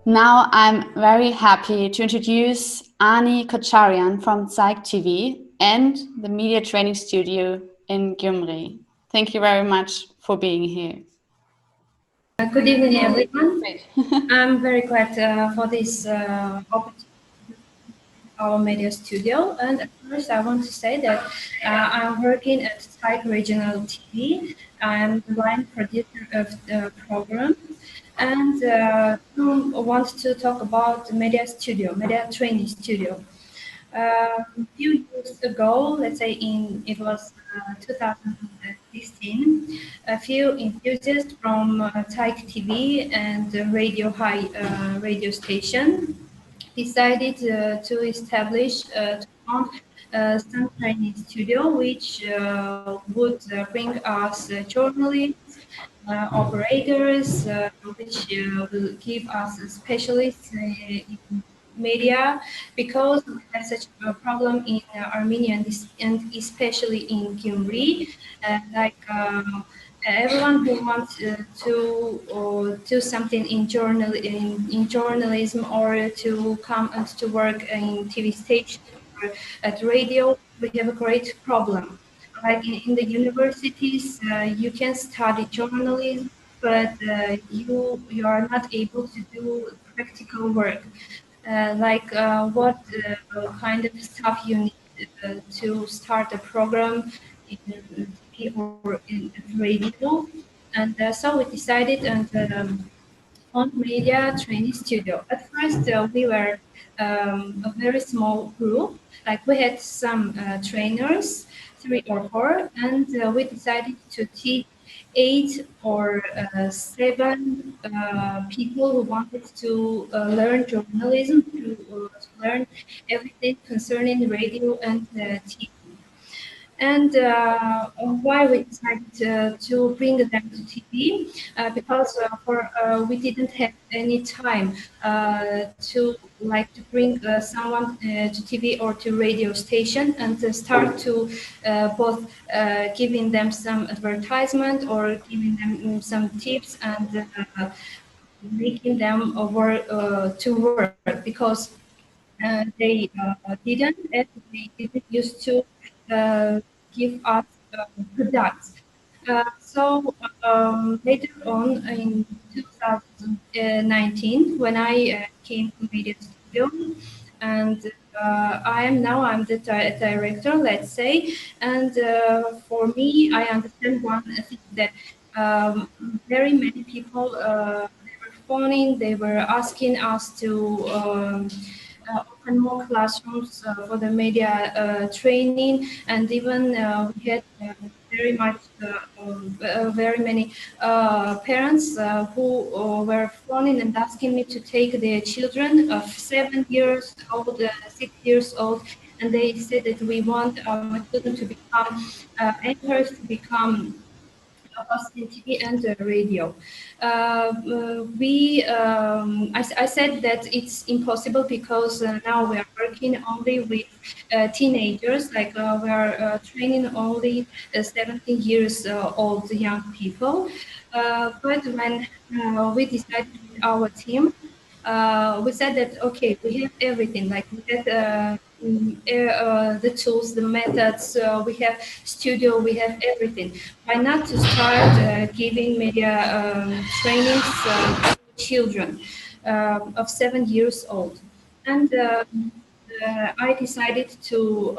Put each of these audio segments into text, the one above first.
Now I'm very happy to introduce Ani Kocharyan from Psych TV and the Media Training Studio in Gyumri. Thank you very much for being here. Good evening, everyone. I'm very glad for this opportunity, our media studio. And at first, I want to say that I'm working at Psych Regional TV. I'm the line producer of the program, and I want to talk about the media studio, media training studio. A few years ago, let's say it was 2016, a few enthusiasts from Taik TV and Radio High radio station decided to establish to found some training studio, which would bring us journalists, operators, which will give us specialists in media, because we have such a problem in Armenia and especially in Gyumri. Everyone who wants to do something in journalism, or to come and to work in TV station or at radio, we have a great problem. Like in the universities, you can study journalism, but you are not able to do practical work. What kind of stuff you need to start a program in TV or in radio. And so we decided on media training studio. At first, we were a very small group. Like we had some trainers, 3 or 4, and we decided to teach 8 or 7 people who wanted to learn journalism, to learn everything concerning radio and TV. And why we decided to bring them to TV, because we didn't have any time to bring someone to TV or to radio station and to start to both giving them some advertisement or giving them some tips and making them to work, because they didn't used to uh, give us products. Later on in 2019, when I came to Media Studio, and I'm the director, let's say, and for me, I understand one thing that very many people they were phoning, they were asking us to open more classrooms for the media training, and even we had very many parents who were phoning and asking me to take their children of 7 years old, 6 years old, and they said that we want our children to become anchors, to become us in TV and radio. I said that it's impossible, because now we are working only with teenagers, like we are training only 17 years old young people. But when we decided with our team, we said that, okay, we have everything, like we have the tools, the methods, we have studio, we have everything. Why not to start giving media trainings to children of 7 years old? And I decided to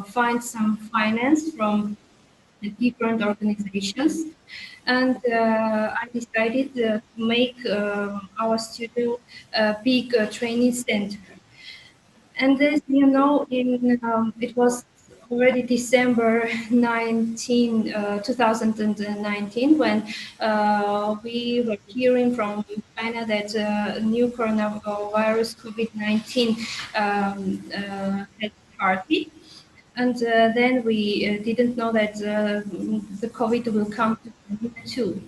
find some finance from different organizations, and I decided to make our studio a big training center. And as you know, it was already December 2019, when we were hearing from China that new coronavirus COVID-19 had started. And then we didn't know that the COVID will come to Armenia too.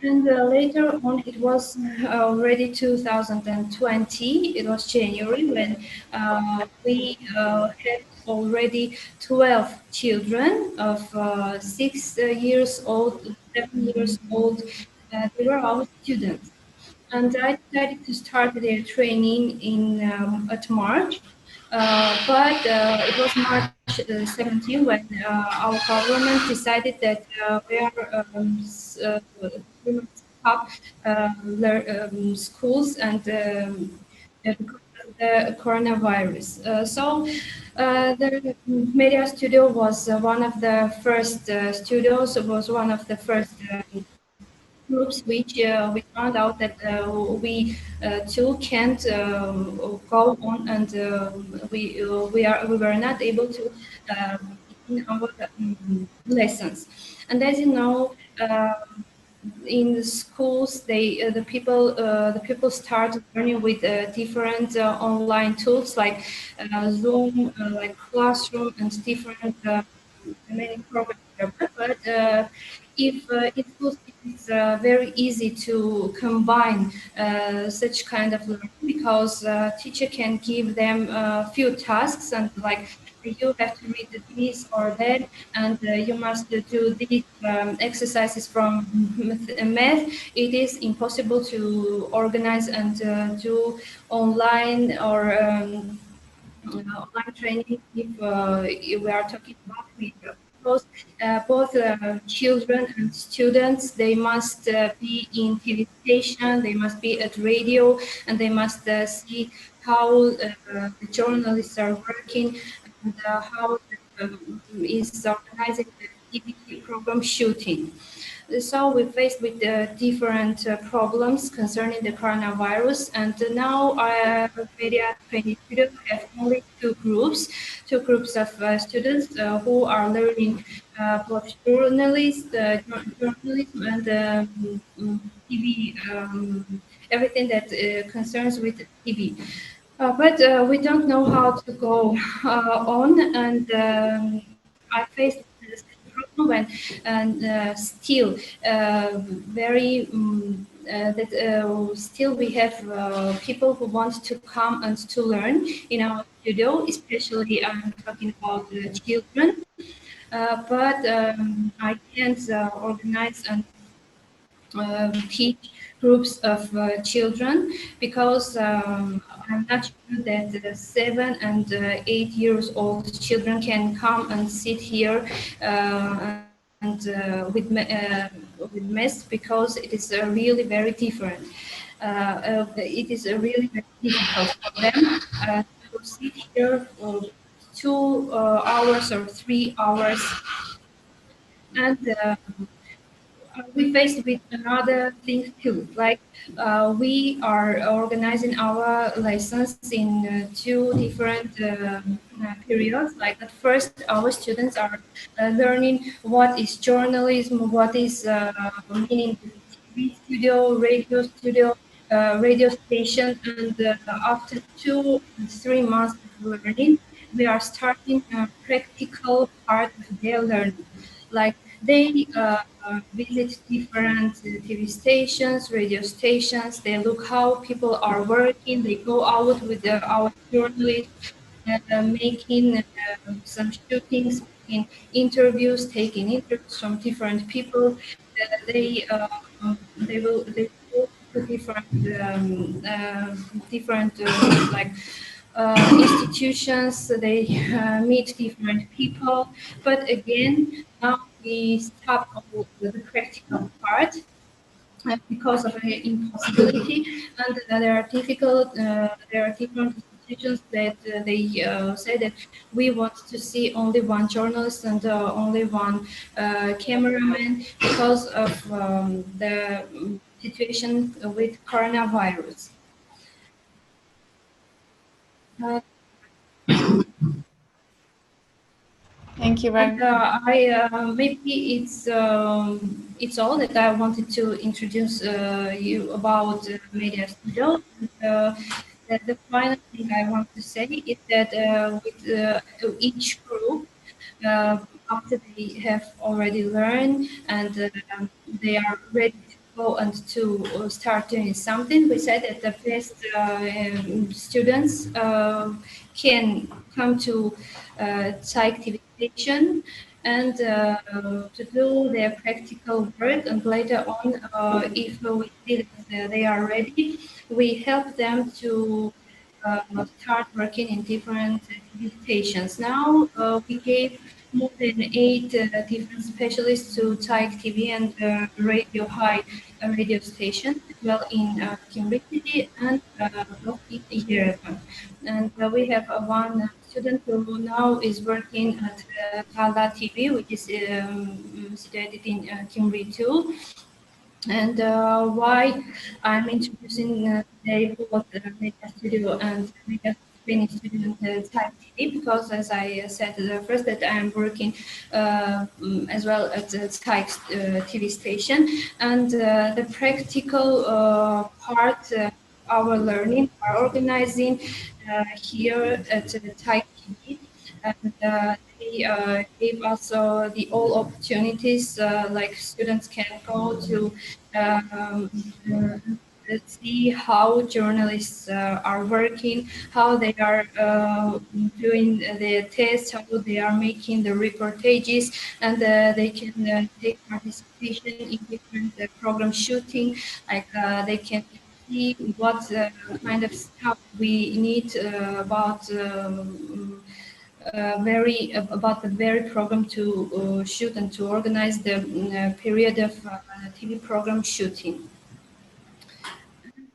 And later on, it was already 2020. It was January, when we had already 12 children of 6 years old, 7 years old. They were our students. and I decided to start their training in at March. But it was March 17 when our government decided that we are we must stop schools and because of the coronavirus. So the media studio was one of the first studios. It was one of the first groups which we found out that we too can't go on, and we were not able to in our lessons. And as you know, in the schools, the people start learning with different online tools like Zoom, like Classroom, and different many programs. But if schools, it's very easy to combine such kind of learning, because teacher can give them a few tasks, and like you have to read this or that, and you must do these exercises from math. It is impossible to organize and do online or online training if we are talking about video. Because both children and students, they must be in TV station, they must be at radio, and they must see how the journalists are working, and how is organizing the TV program shooting. So we faced with different problems concerning the coronavirus, and now Media 20 students have only two groups of students who are learning both journalism and TV, everything that concerns with TV. But we don't know how to go on, and I faced this problem when, and still very that still we have people who want to come and to learn in our studio, especially I'm talking about the children. But I can't organize and teach groups of children, because I'm not sure that the 7 and 8 years old children can come and sit here and with mess, because it is really very different. It is really very difficult for them to sit here for 2 hours or 3 hours, and we faced with another thing too. Like we are organizing our lessons in two different periods. Like at first, our students are learning what is journalism, what is meaning TV studio, radio station, and after 2 3 months of learning, we are starting a practical part of their learning. Like they visit different TV stations, radio stations. They look how people are working. They go out with our journalists, making some shootings, making interviews, taking interviews from different people. They go to different like institutions. They meet different people. But again, now we stop all the practical part because of the impossibility, and there are difficult. There are different institutions that they say that we want to see only one journalist and only one cameraman, because of the situation with coronavirus. Uh, Thank you very And much. maybe it's all that I wanted to introduce you about Media Studio. And, the final thing I want to say is that with each group, after they have already learned and they are ready to go and to start doing something, we said that the best students can come to psych activation, and to do their practical work. And later on, if we see that they are ready, we help them to start working in different TV stations. Now we gave more than 8 different specialists to Taik TV and Radio High radio station, as well in Kimberley City and both in Yerevan. And we have one student who now is working at Tala TV, which is situated in Kimberley too. And why I'm introducing today both Media Studio and Media Training Studio and Type TV, because as I said first, that I'm working as well at the Type TV station, and the practical part our learning are organizing here at the Type TV, and they gave us the all opportunities, like students can go to um, see how journalists are working, how they are doing the tests, how they are making the reportages, and they can take participation in different program shooting, like they can see what kind of stuff we need about the very program to shoot and to organize the period of TV program shooting.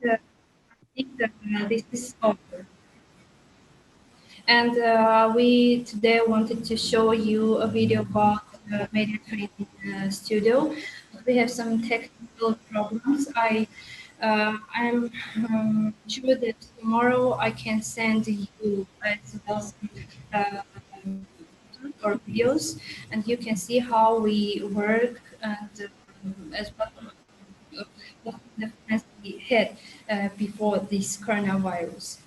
And, I think that this is over. And we today wanted to show you a video about media training studio. We have some technical problems. I'm sure that tomorrow I can send you as well some or videos, and you can see how we work, and as well what the plans we had before this coronavirus.